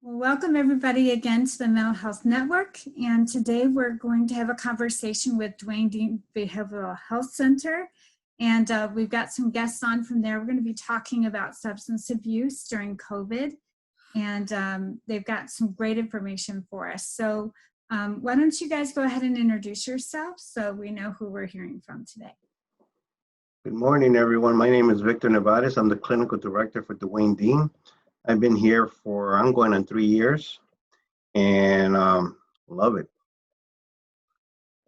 Well, welcome everybody again to the Mental Health Network. And today we're going to have a conversation with Duane Dean Behavioral Health Center. And we've got some guests on from there. We're going to be talking about substance abuse during COVID. And they've got some great information for us. So why don't you guys go ahead and introduce yourselves so we know who we're hearing from today. Good morning, everyone. My name is Victor Nevares. I'm the clinical director for Duane Dean. I've been here for, I'm going on 3 years, and love it.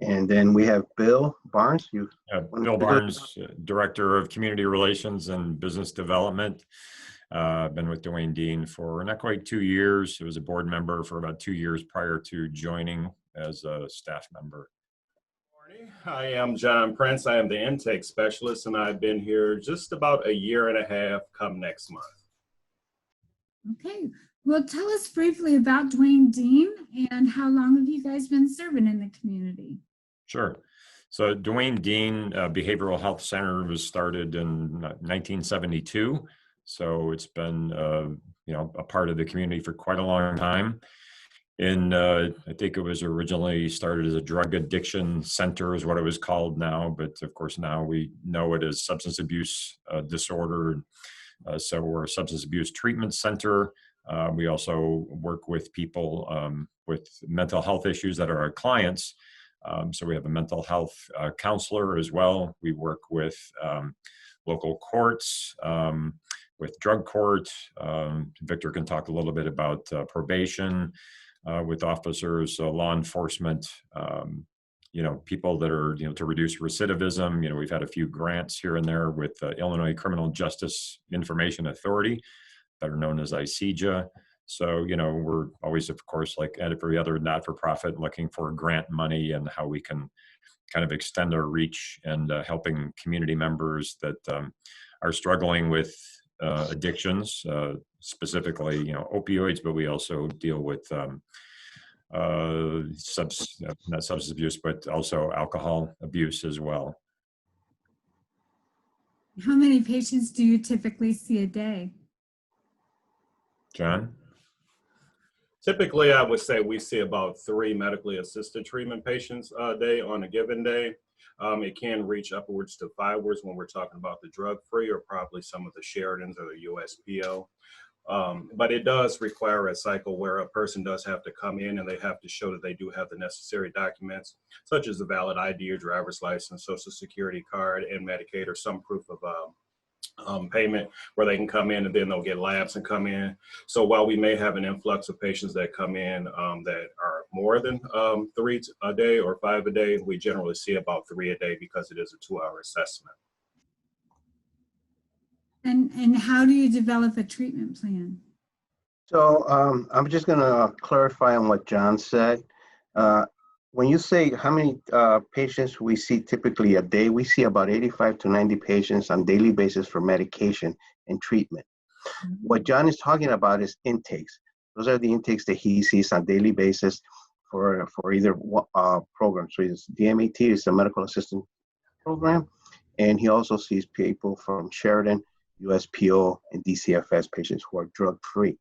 And then we have Bill Barnes. Bill Barnes, Director of Community Relations and Business Development. I've been with Duane Dean for not quite 2 years. I was a board member for about 2 years prior to joining as a staff member. I am John Prince. I am the intake specialist, and I've been here just about 1.5 years come next month. Okay, well, tell us briefly about Duane Dean and how long have you guys been serving in the community? Sure. So Duane Dean Behavioral Health Center was started in 1972. So it's been, a part of the community for quite a long time. And I think it was originally started as a drug addiction center is what it was called now. But of course, now we know it as substance abuse disorder. So we're a substance abuse treatment center. We also work with people with mental health issues that are our clients. So we have a mental health counselor as well. We work with local courts, with drug court. Victor can talk a little bit about probation with officers, law enforcement, people that are, to reduce recidivism. We've had a few grants here and there with Illinois Criminal Justice Information Authority, better known as ICJA. So, we're always, of course, like every other not-for-profit, looking for grant money and how we can kind of extend our reach and helping community members that are struggling with addictions, specifically, opioids, but we also deal with not substance abuse, but also alcohol abuse as well. How many patients do you typically see a day? John? Typically, I would say we see about 3 medically assisted treatment patients a day on a given day. It can reach upwards to 5 when we're talking about the drug-free or probably some of the Sheridans or the USPO. But it does require a cycle where a person does have to come in and they have to show that they do have the necessary documents, such as a valid ID or driver's license, social security card, and Medicaid, or some proof of payment where they can come in, and then they'll get labs and come in. So while we may have an influx of patients that come in that are more than 3 a day or 5 a day, we generally see about 3 a day because it is a 2-hour assessment. And how do you develop a treatment plan? So I'm just going to clarify on what John said. When you say how many patients we see typically a day, we see about 85 to 90 patients on a daily basis for medication and treatment. Mm-hmm. What John is talking about is intakes. Those are the intakes that he sees on a daily basis for either programs. So it's DMAT, it's the medical assistant program, and he also sees people from Sheridan, USPO, and DCFS patients who are drug-free.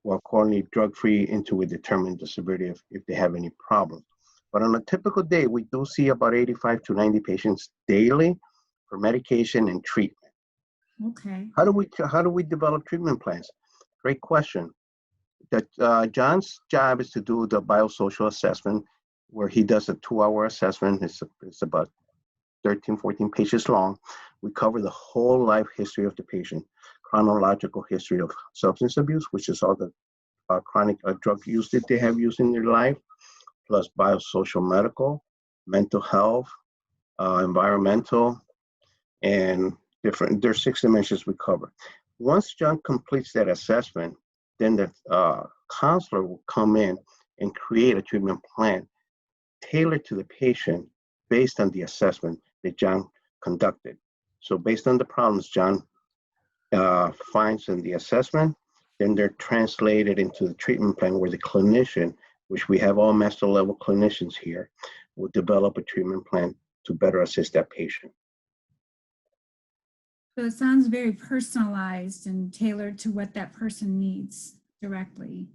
Well, accordingly, drug-free until we determine the severity of if they have any problems. But on a typical day, we do see about 85 to 90 patients daily for medication and treatment. Okay. How do we develop treatment plans? Great question. John's job is to do the biosocial assessment, where he does a 2-hour assessment. It's about 13, 14 pages long. We cover the whole life history of the patient, chronological history of substance abuse, which is all the chronic drug use that they have used in their life, plus biosocial medical, mental health, environmental, and different. There's 6 dimensions we cover. Once John completes that assessment, then the counselor will come in and create a treatment plan tailored to the patient based on the assessment that John conducted. So based on the problems John finds in the assessment, then they're translated into the treatment plan where the clinician, which we have all master level clinicians here, will develop a treatment plan to better assist that patient. So it sounds very personalized and tailored to what that person needs directly.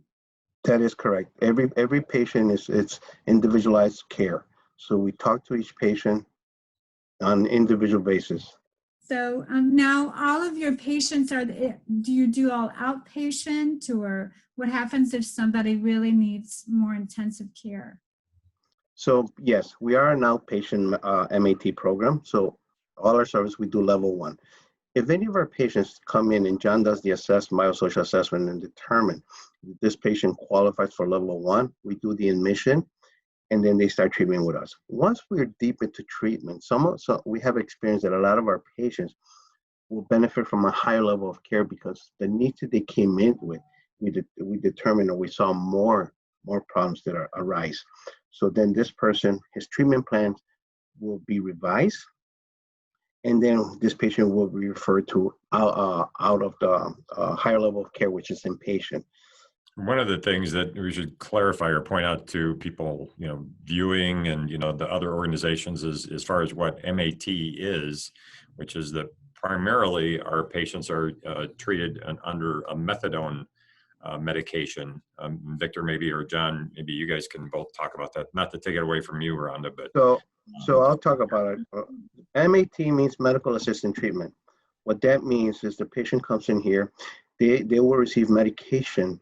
That is correct. Every patient it's individualized care. So we talk to each patient on an individual basis. So now all of your patients do you do all outpatient, or what happens if somebody really needs more intensive care? So yes, we are an outpatient MAT program. So all our service, we do level 1. If any of our patients come in and John does the biosocial assessment and determine this patient qualifies for level 1, we do the admission and then they start treatment with us. Once we're deep into treatment, so we have experienced that a lot of our patients will benefit from a higher level of care because the needs that they came in with, we determined or we saw more problems that arise. So then this person, his treatment plans will be revised, and then this patient will be referred to out of the higher level of care, which is inpatient. One of the things that we should clarify or point out to people, viewing and, the other organizations is as far as what MAT is, which is that primarily our patients are treated under a methadone medication. Victor, maybe, or John, maybe you guys can both talk about that. Not to take it away from you, Rhonda, but. So I'll talk about it. MAT means medical assisted treatment. What that means is the patient comes in here, they will receive medication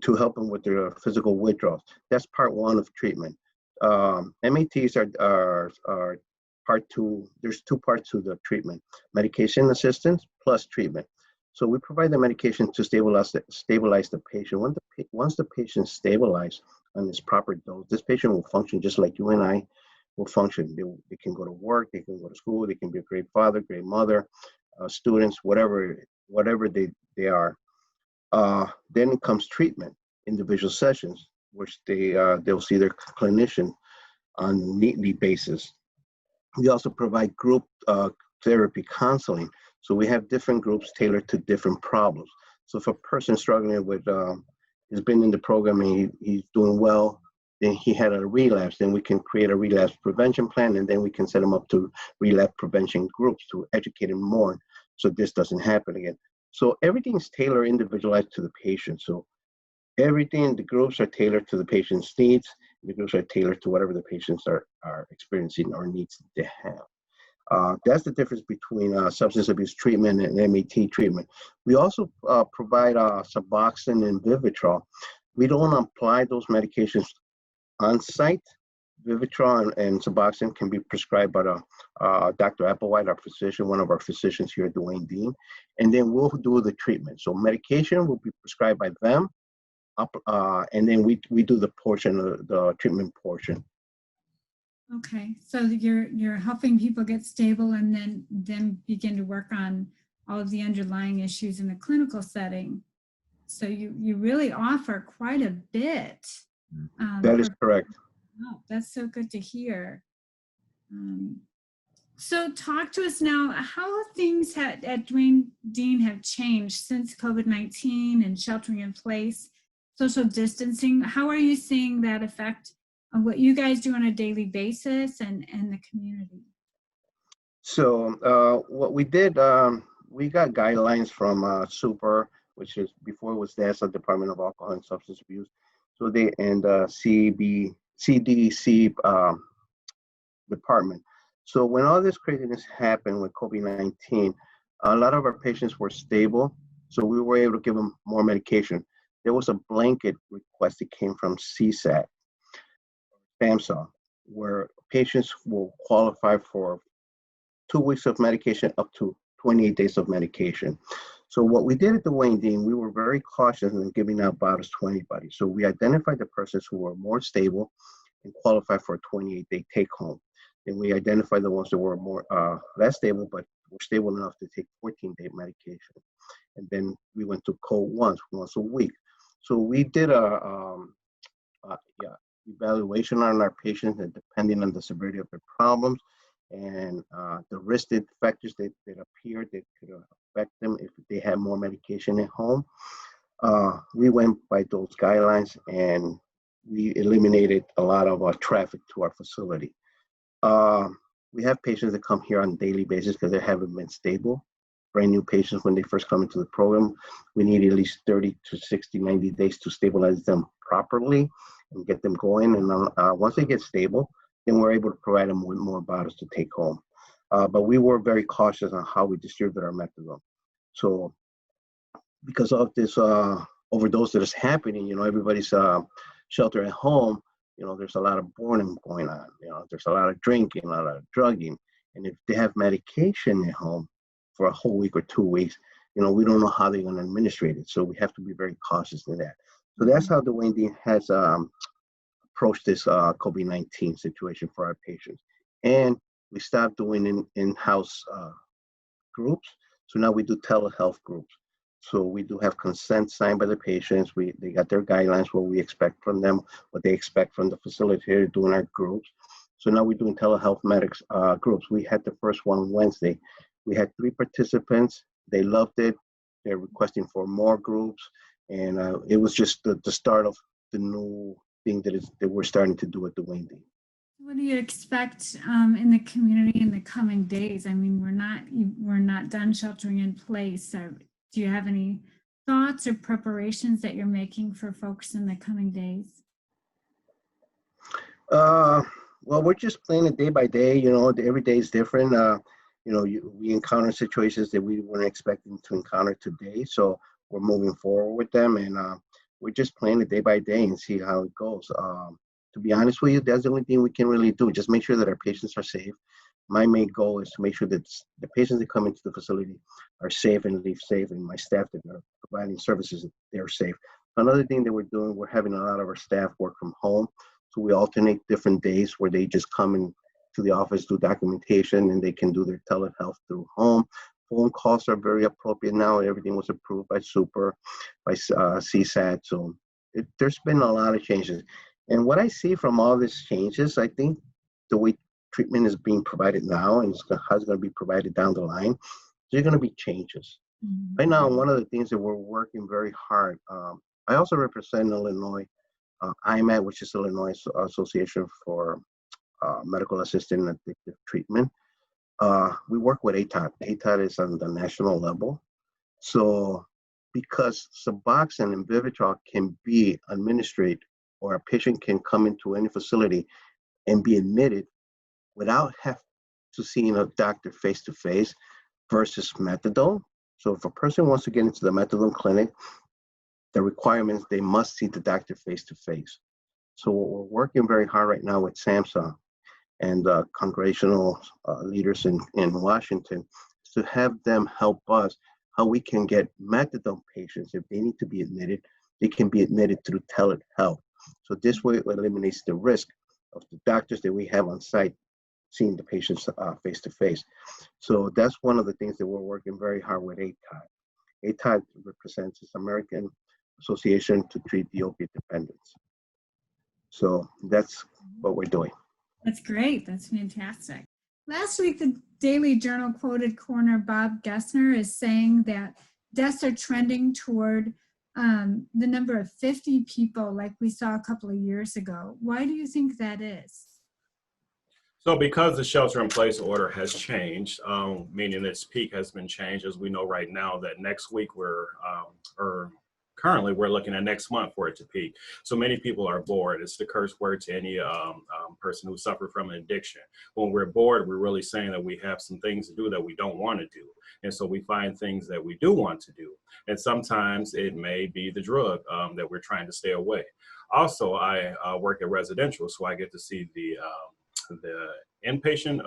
to help them with their physical withdrawals. That's part 1 of treatment. MATs are part 2. There's 2 parts to the treatment: medication assistance plus treatment. So we provide the medication to stabilize the patient. Once the patient stabilized on this proper dose, this patient will function just like you and I will function. They can go to work, they can go to school, they can be a great father, great mother, students, whatever they are. Then comes treatment, individual sessions, which they'll see their clinician on a weekly basis. We also provide group therapy counseling. So we have different groups tailored to different problems. So if a person struggling with, has been in the program and he's doing well, then he had a relapse, then we can create a relapse prevention plan, and then we can set him up to relapse prevention groups to educate him more so this doesn't happen again. So everything's tailored, individualized to the patient. So everything, the groups are tailored to the patient's needs. The groups are tailored to whatever the patients are experiencing or needs they have. That's the difference between substance abuse treatment and MAT treatment. We also provide Suboxone and Vivitrol. We don't apply those medications on site. Vivitrol and Suboxone can be prescribed by Dr. Applewhite, our physician, one of our physicians here at Duane Dean, and then we'll do the treatment. So medication will be prescribed by them, and then we do the treatment portion. Okay, so you're helping people get stable and then begin to work on all of the underlying issues in the clinical setting. So you really offer quite a bit. That is correct. Oh, that's so good to hear. So talk to us now, how things at Duane Dean have changed since COVID-19 and sheltering in place, social distancing. How are you seeing that affect what you guys do on a daily basis and the community? So what we did, we got guidelines from SUPER, which is before it was the Department of Alcohol and Substance Abuse. So CDC department. So when all this craziness happened with COVID-19, a lot of our patients were stable, so we were able to give them more medication. There was a blanket request that came from CSAT, SAMHSA, where patients will qualify for 2 weeks of medication up to 28 days of medication. So what we did at Duane Dean, we were very cautious in giving out bottles to anybody. So we identified the persons who were more stable and qualified for a 28-day take-home. Then we identified the ones that were more less stable, but were stable enough to take 14-day medication. And then we went to cold once a week. So we did a evaluation on our patients, and depending on the severity of their problems and the risk factors that appeared that could affect them if they had more medication at home. We went by those guidelines and we eliminated a lot of traffic to our facility. We have patients that come here on a daily basis because they haven't been stable. brand new patients when they first come into the program. We need at least 30 to 60, 90 days to stabilize them properly and get them going. And once they get stable, then we're able to provide them with more bottles to take home. But we were very cautious on how we distribute our methadone. So because of this overdose that is happening, everybody's shelter at home, there's a lot of boredom going on. There's a lot of drinking, a lot of drugging. And if they have medication at home for a whole week or 2 weeks, we don't know how they're going to administrate it. So we have to be very cautious in that. So that's how Duane Dean has approached this COVID-19 situation for our patients. And we stopped doing in-house groups. So now we do telehealth groups. So we do have consent signed by the patients. They got their guidelines, what we expect from them, what they expect from the facilitator doing our groups. So now we're doing telehealth medics groups. We had the first one Wednesday. We had 3 participants. They loved it. They're requesting for more groups. And it was just the start of the new thing that we're starting to do at Duane Dean. What do you expect in the community in the coming days? I mean, we're not done sheltering in place. So do you have any thoughts or preparations that you're making for folks in the coming days? Well, we're just playing it day by day. Every day is different. We encounter situations that we weren't expecting to encounter today. So we're moving forward with them, and we're just playing it day by day and see how it goes. To be honest with you, that's the only thing we can really do. Just make sure that our patients are safe. My main goal is to make sure that the patients that come into the facility are safe and leave safe, and my staff that are providing services, they're safe. Another thing that we're doing, we're having a lot of our staff work from home. So we alternate different days where they just come in to the office, do documentation, and they can do their telehealth through home. Phone calls are very appropriate now. Everything was approved by Super, by CSAT. So there's been a lot of changes. And what I see from all these changes, I think the way treatment is being provided now and how it's going to be provided down the line, there's going to be changes. Mm-hmm. Right now, one of the things that we're working very hard, I also represent Illinois, IMAT, which is Illinois Association for Medical Assisted and Addictive Treatment. We work with ATOT. ATOT is on the national level. So because Suboxone and Vivitrol can be administered, or a patient can come into any facility and be admitted without having to see a doctor face-to-face versus methadone. So if a person wants to get into the methadone clinic, the requirements, they must see the doctor face-to-face. So we're working very hard right now with SAMHSA and congressional leaders in Washington to have them help us how we can get methadone patients, if they need to be admitted, they can be admitted through telehealth. So this way it eliminates the risk of the doctors that we have on site seeing the patients face-to-face. So that's one of the things that we're working very hard with ATOT. ATOT represents this American Association to Treat the Opiate Dependence. So that's what we're doing. That's great. That's fantastic. Last week, the Daily Journal quoted coroner Bob Gessner as saying that deaths are trending toward the number of 50 people like we saw a couple of years ago. Why do you think that is? So because the shelter-in-place order has changed, meaning its peak has been changed, as we know right now that next week currently we're looking at next month for it to peak. So many people are bored. It's the curse word to any person who suffers from an addiction. When we're bored, we're really saying that we have some things to do that we don't want to do. And so we find things that we do want to do. And sometimes it may be the drug that we're trying to stay away. Also, I work at residential, so I get to see the inpatient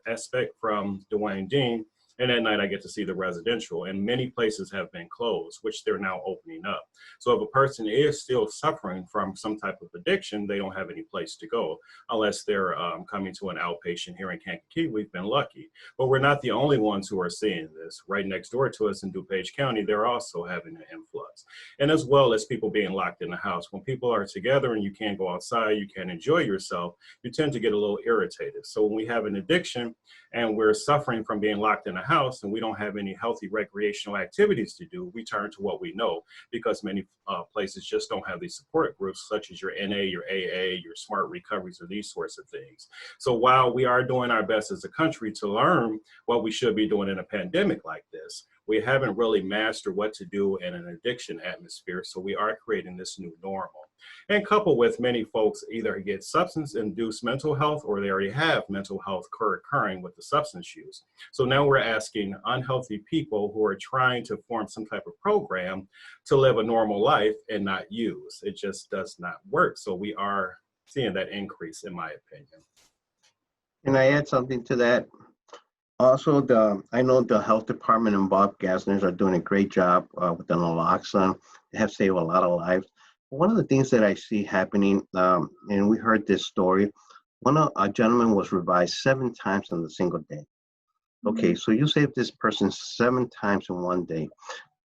aspect from Duane Dean, and at night I get to see the residential, and many places have been closed, which they're now opening up. So if a person is still suffering from some type of addiction, they don't have any place to go unless they're coming to an outpatient here in Kankakee. We've been lucky, but we're not the only ones who are seeing this. Right next door to us in DuPage County, they're also having an influx, and as well as people being locked in the house. When people are together and you can't go outside, you can't enjoy yourself, you tend to get a little irritated. So when we have an addiction and we're suffering from being locked in a house and we don't have any healthy recreational activities to do, we turn to what we know, because many places just don't have these support groups such as your NA, your AA, your smart recoveries, or these sorts of things. So while we are doing our best as a country to learn what we should be doing in a pandemic like this, we haven't really mastered what to do in an addiction atmosphere. So we are creating this new normal. And coupled with many folks either get substance-induced mental health or they already have mental health occurring with the substance use. So now we're asking unhealthy people who are trying to form some type of program to live a normal life and not use. It just does not work. So we are seeing that increase, in my opinion. Can I add something to that? Also, I know the health department and Bob Gassner are doing a great job with the naloxone. They have saved a lot of lives. One of the things that I see happening, and we heard this story, a gentleman was revised 7 times in a single day. Okay, so you saved this person 7 times in one day.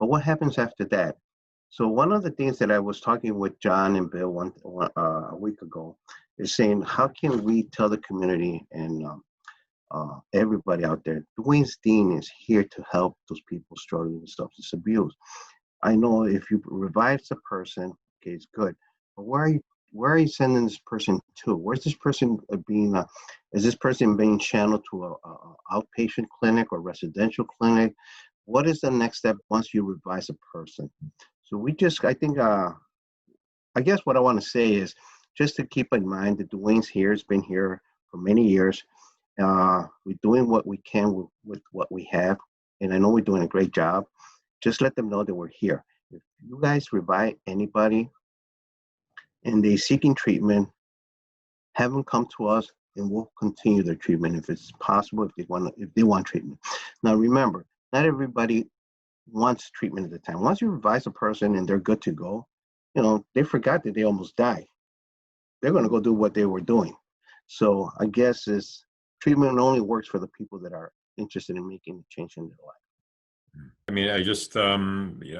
But what happens after that? So one of the things that I was talking with John and Bill a week ago is saying, how can we tell the community and everybody out there, Duane Dean is here to help those people struggling with substance abuse. I know if you revive the person, okay, it's good. But where are you sending this person to? Where's this person being? Is this person being channeled to a outpatient clinic or residential clinic? What is the next step once you revive a person? So I guess what I want to say is just to keep in mind that Duane's here, has been here for many years. We're doing what we can with what we have, and I know we're doing a great job. Just let them know that we're here. If you guys revive anybody and they're seeking treatment, have them come to us and we'll continue their treatment if it's possible, if they want treatment. Now remember, not everybody wants treatment at the time. Once you revive a person and they're good to go, they forgot that they almost died. They're going to go do what they were doing. So I guess treatment only works for the people that are interested in making a change in their life. I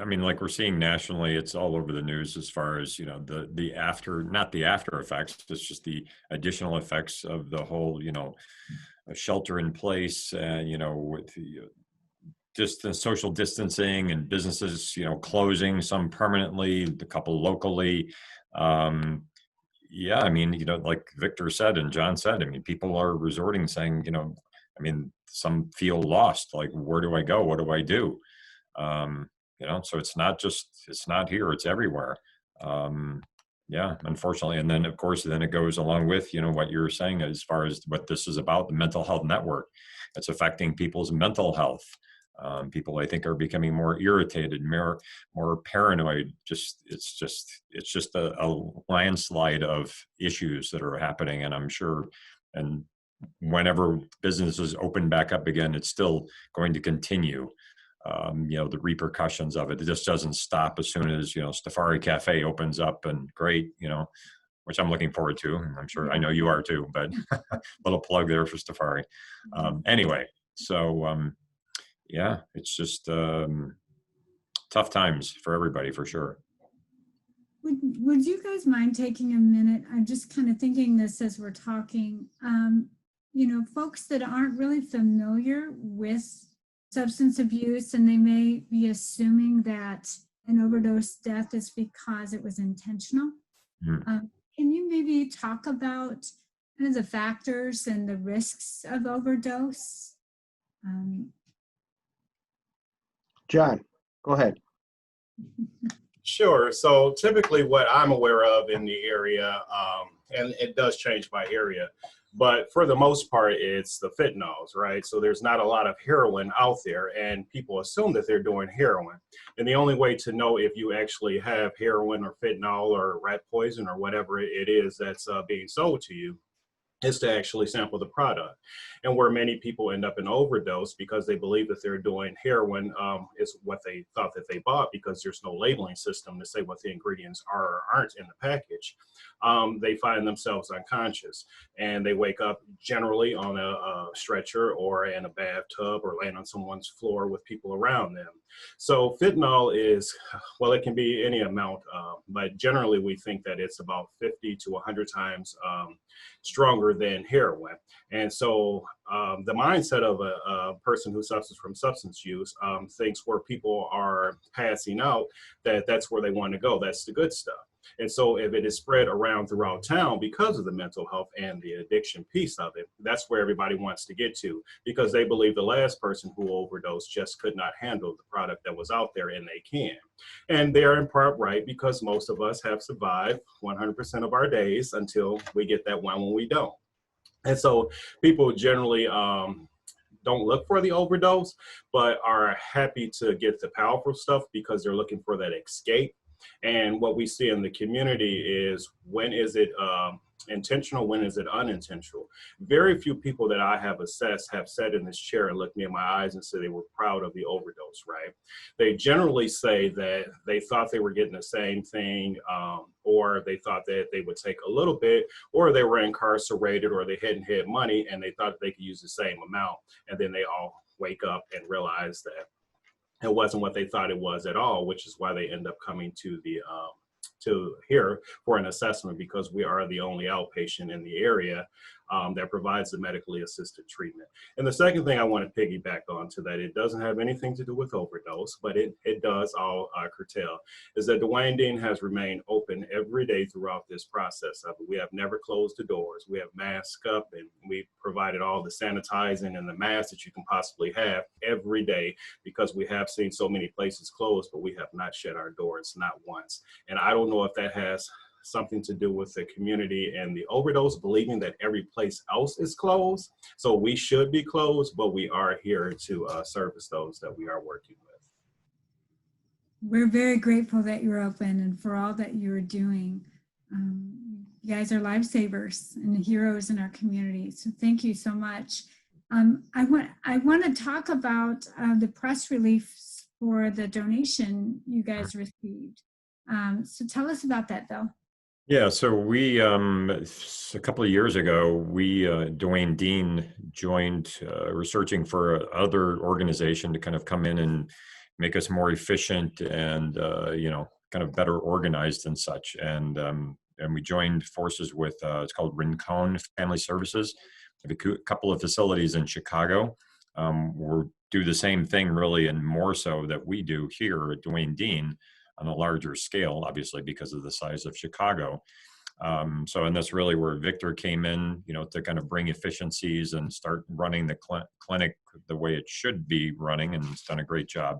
mean, like we're seeing nationally, it's all over the news as far as, not the after effects, it's just the additional effects of the whole, shelter in place, with just the social distancing and businesses, closing, some permanently, a couple locally. Yeah, I mean, like Victor said and John said, I mean, people are resorting saying, some feel lost, like, where do I go? What do I do? So it's not here, it's everywhere. Yeah, unfortunately. And then, of course, it goes along with, what you're saying as far as what this is about, the mental health network. It's affecting people's mental health. People, I think, are becoming more irritated, more paranoid. It's just a landslide of issues that are happening. And I'm sure, and whenever businesses open back up again, it's still going to continue. The repercussions of it. It just doesn't stop as soon as, Stafari Cafe opens up, and great, which I'm looking forward to. And I'm sure I know you are too, but little plug there for Stafari. Anyway, so yeah, it's just tough times for everybody, for sure. Would you guys mind taking a minute? I'm just kind of thinking this as we're talking. Folks that aren't really familiar with substance abuse, and they may be assuming that an overdose death is because it was intentional. Can you maybe talk about kind of the factors and the risks of overdose? John, go ahead. Sure. So typically what I'm aware of in the area, and it does change by area, but for the most part, it's the fentanyls, right? So there's not a lot of heroin out there, and people assume that they're doing heroin. And the only way to know if you actually have heroin or fentanyl or rat poison or whatever it is that's being sold to you is to actually sample the product. And where many people end up in overdose because they believe that they're doing heroin is what they thought that they bought, because there's no labeling system to say what the ingredients are or aren't in the package. They find themselves unconscious, and they wake up generally on a stretcher or in a bathtub or laying on someone's floor with people around them. So fentanyl is, well, it can be any amount, but generally we think that it's about 50 to 100 times stronger cheaper than heroin. And so the mindset of a person who suffers from substance use thinks where people are passing out, that's where they want to go. That's the good stuff. And so if it is spread around throughout town because of the mental health and the addiction piece of it, that's where everybody wants to get to, because they believe the last person who overdosed just could not handle the product that was out there, and they can. And they're in part right, because most of us have survived 100% of our days until we get that one when we don't. And so people generally don't look for the overdose, but are happy to get the powerful stuff because they're looking for that escape. And what we see in the community is, when is it intentional, when is it unintentional? Very few people that I have assessed have sat in this chair and looked me in my eyes and said they were proud of the overdose, right? They generally say that they thought they were getting the same thing, or they thought that they would take a little bit, or they were incarcerated, or they hadn't had money and they thought they could use the same amount. And then they all wake up and realize that it wasn't what they thought it was at all, which is why they end up coming to the to here for an assessment, because we are the only outpatient in the area that provides the medically assisted treatment. And the second thing I want to piggyback on to that, it doesn't have anything to do with overdose, but it does all curtail, is that Duane Dean has remained open every day throughout this process of it. We have never closed the doors. We have masked up, and we provided all the sanitizing and the masks that you can possibly have every day, because we have seen so many places closed, but we have not shut our doors, not once. And I don't know if that has something to do with the community and the overdose, believing that every place else is closed. So we should be closed, but we are here to service those that we are working with. We're very grateful that you're open and for all that you're doing. You guys are lifesavers and heroes in our community. So thank you so much. I want to talk about the press release for the donation you guys received. So tell us about that, Bill. Yeah, so we, a couple of years ago, we, Duane Dean joined, researching for other organization to kind of come in and make us more efficient and, kind of better organized and such. And we joined forces with, it's called Rincon Family Services. We have a couple of facilities in Chicago. We do the same thing really, and more so that we do here at Duane Dean, on a larger scale, obviously, because of the size of Chicago. And that's really where Victor came in, to kind of bring efficiencies and start running the clinic the way it should be running, and he's done a great job.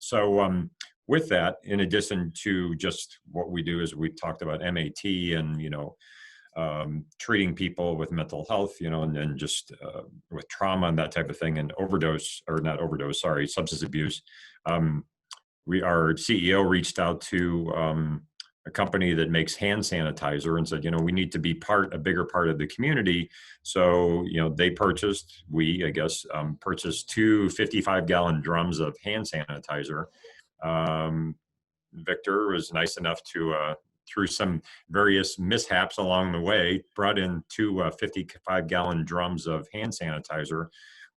So with that, in addition to just what we do, is we talked about MAT and, treating people with mental health, and then just with trauma and that type of thing, and substance abuse. Our CEO reached out to a company that makes hand sanitizer and said, we need to be a bigger part of the community. So, they purchased 2 55-gallon drums of hand sanitizer. Victor was nice enough to, through some various mishaps along the way, brought in 2 55-gallon drums of hand sanitizer,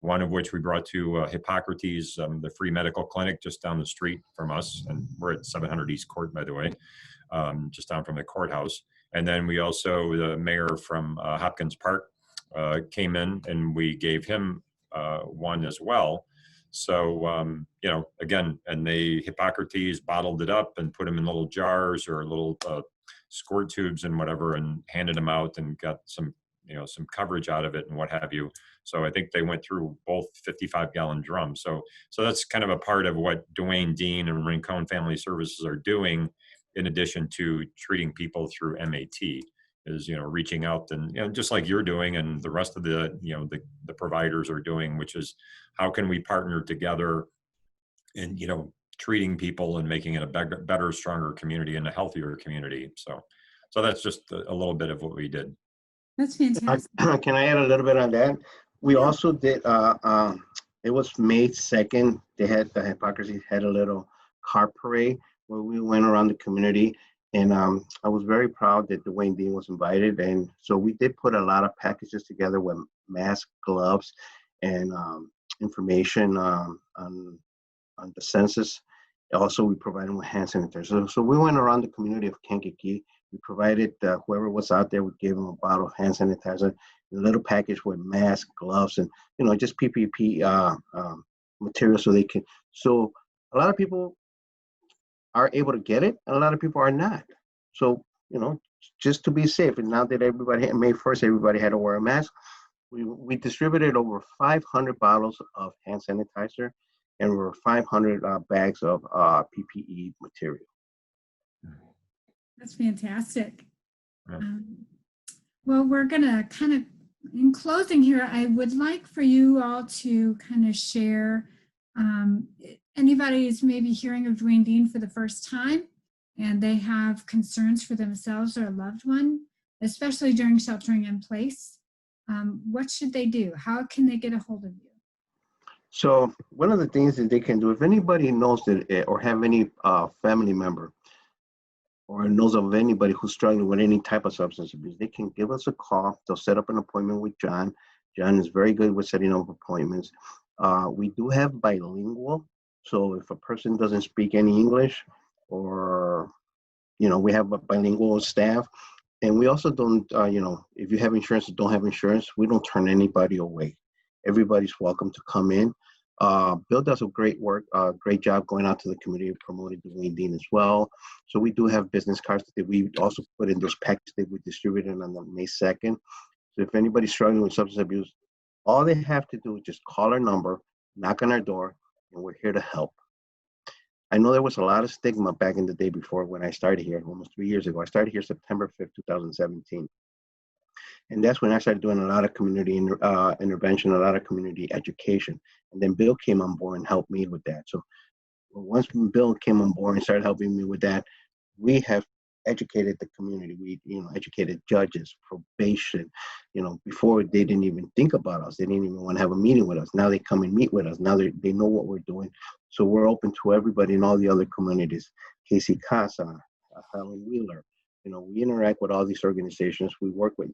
one of which we brought to Hippocrates, the free medical clinic just down the street from us. And we're at 700 East Court, by the way, just down from the courthouse. And then we also, the mayor from Hopkins Park came in, and we gave him one as well. So, again, and Hippocrates bottled it up and put them in little jars or little squirt tubes and whatever, and handed them out and got some coverage out of it and what have you. So I think they went through both 55-gallon drums. So that's kind of a part of what Duane Dean and Rincon Family Services are doing, in addition to treating people through MAT, is, reaching out and, just like you're doing and the rest of the providers are doing, which is how can we partner together in, treating people and making it a better, stronger community and a healthier community. So that's just a little bit of what we did. That's fantastic. Can I add a little bit on that? We also did, it was May 2nd, the Hippocrates had a little car parade where we went around the community, and I was very proud that Duane Dean was invited. And so we did put a lot of packages together with masks, gloves, and information on the census. Also, we provide them with hand sanitizer. So we went around the community of Kankakee. We provided whoever was out there, we gave them a bottle of hand sanitizer, a little package with masks, gloves, and just PPE material so they can. So a lot of people are able to get it, and a lot of people are not. So just to be safe. And now that May 1st, everybody had to wear a mask. We distributed over 500 bottles of hand sanitizer and over 500 bags of PPE material. That's fantastic. Yeah. Well, we're going to kind of, in closing here, I would like for you all to kind of share, anybody is maybe hearing of Duane Dean for the first time and they have concerns for themselves or a loved one, especially during sheltering in place. What should they do? How can they get a hold of you? So one of the things that they can do, if anybody knows that or have any family member or knows of anybody who's struggling with any type of substance abuse, they can give us a call. They'll set up an appointment with John. John is very good with setting up appointments. We do have bilingual. So if a person doesn't speak any English, or, we have a bilingual staff. And we also don't, if you have insurance or don't have insurance, we don't turn anybody away. Everybody's welcome to come in. Bill does a great job going out to the community, promoting Duane Dean as well. So we do have business cards that we also put in those packages that we distributed on the May 2nd. So if anybody's struggling with substance abuse, all they have to do is just call our number, knock on our door, and we're here to help. I know there was a lot of stigma back in the day before when I started here, almost 3 years ago. I started here September 5th, 2017. And that's when I started doing a lot of community intervention, a lot of community education. And then Bill came on board and helped me with that. So once Bill came on board and started helping me with that, we have educated the community. We, educated judges, probation. Before they didn't even think about us. They didn't even want to have a meeting with us. Now they come and meet with us. Now they know what we're doing. So we're open to everybody in all the other communities. Casey Casa, Helen Wheeler. We interact with all these organizations. We work with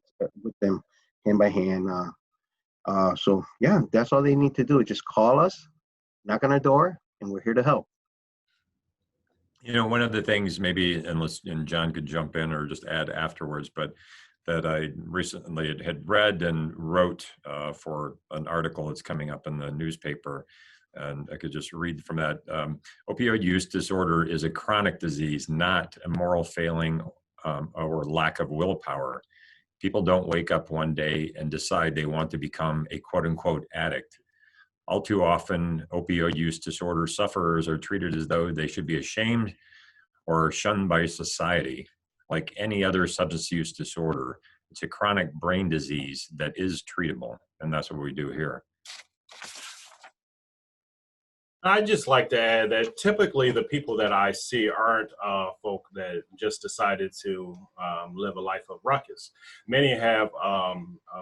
them hand by hand. So yeah, that's all they need to do. Just call us, knock on our door, and we're here to help. One of the things maybe, and John could jump in or just add afterwards, but that I recently had read and wrote for an article that's coming up in the newspaper. And I could just read from that. Opioid use disorder is a chronic disease, not a moral failing or lack of willpower. People don't wake up one day and decide they want to become a quote unquote addict. All too often, opioid use disorder sufferers are treated as though they should be ashamed or shunned by society. Like any other substance use disorder, it's a chronic brain disease that is treatable, and that's what we do here. I'd just like to add that typically the people that I see aren't folk that just decided to live a life of ruckus. Many have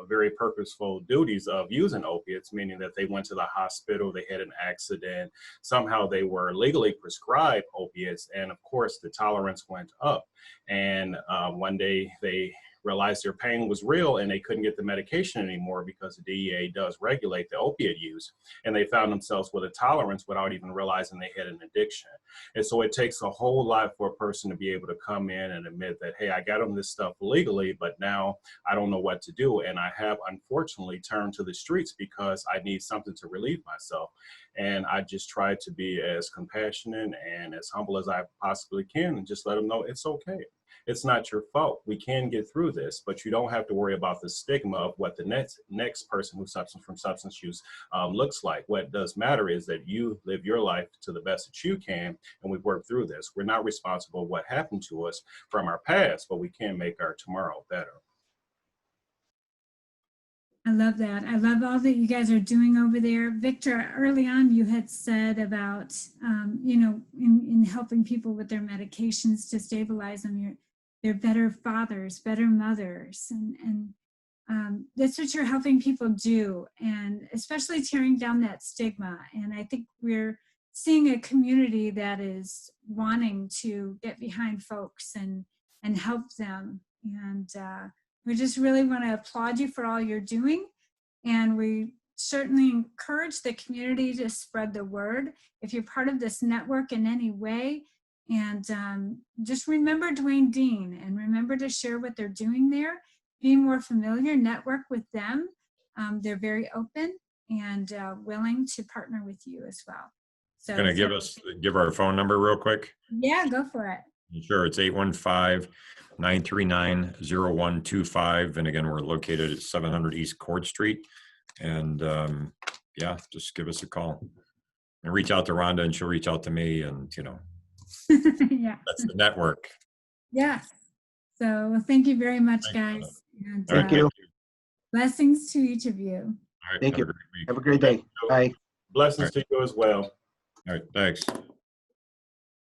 very purposeful duties of using opiates, meaning that they went to the hospital, they had an accident, somehow they were legally prescribed opiates, and of course the tolerance went up. And one day they realized their pain was real and they couldn't get the medication anymore because the DEA does regulate the opiate use, and they found themselves with a tolerance without even realizing they had an addiction. And so it takes a whole lot for a person to be able to come in and admit that, hey, I got on this stuff legally, but now I don't know what to do. And I have unfortunately turned to the streets because I need something to relieve myself. And I just try to be as compassionate and as humble as I possibly can and just let them know it's okay. It's not your fault. We can get through this, but you don't have to worry about the stigma of what the next person who suffers from substance use looks like. What does matter is that you live your life to the best that you can, and we work through this. We're not responsible for what happened to us from our past, but we can make our tomorrow better. I love that. I love all that you guys are doing over there. Victor, early on you had said about, in helping people with their medications to stabilize them, they're better fathers, better mothers, and that's what you're helping people do, and especially tearing down that stigma. And I think we're seeing a community that is wanting to get behind folks and help them. And we just really want to applaud you for all you're doing. And we certainly encourage the community to spread the word. If you're part of this network in any way, and just remember Duane Dean and remember to share what they're doing there. Be more familiar, network with them. They're very open and willing to partner with you as well. So, Going to give our phone number real quick? Yeah, go for it. Sure, it's 815-939-0125. And again, we're located at 700 East Court Street. And yeah, just give us a call and reach out to Rhonda and she'll reach out to me. And, you know, Yeah. that's the network. Yes. So thank you very much, Thank you. guys. And, Thank you. blessings to each of you. All right, Thank have you. a great week. Have a great day. Bye. Blessings to you as well. All right, thanks.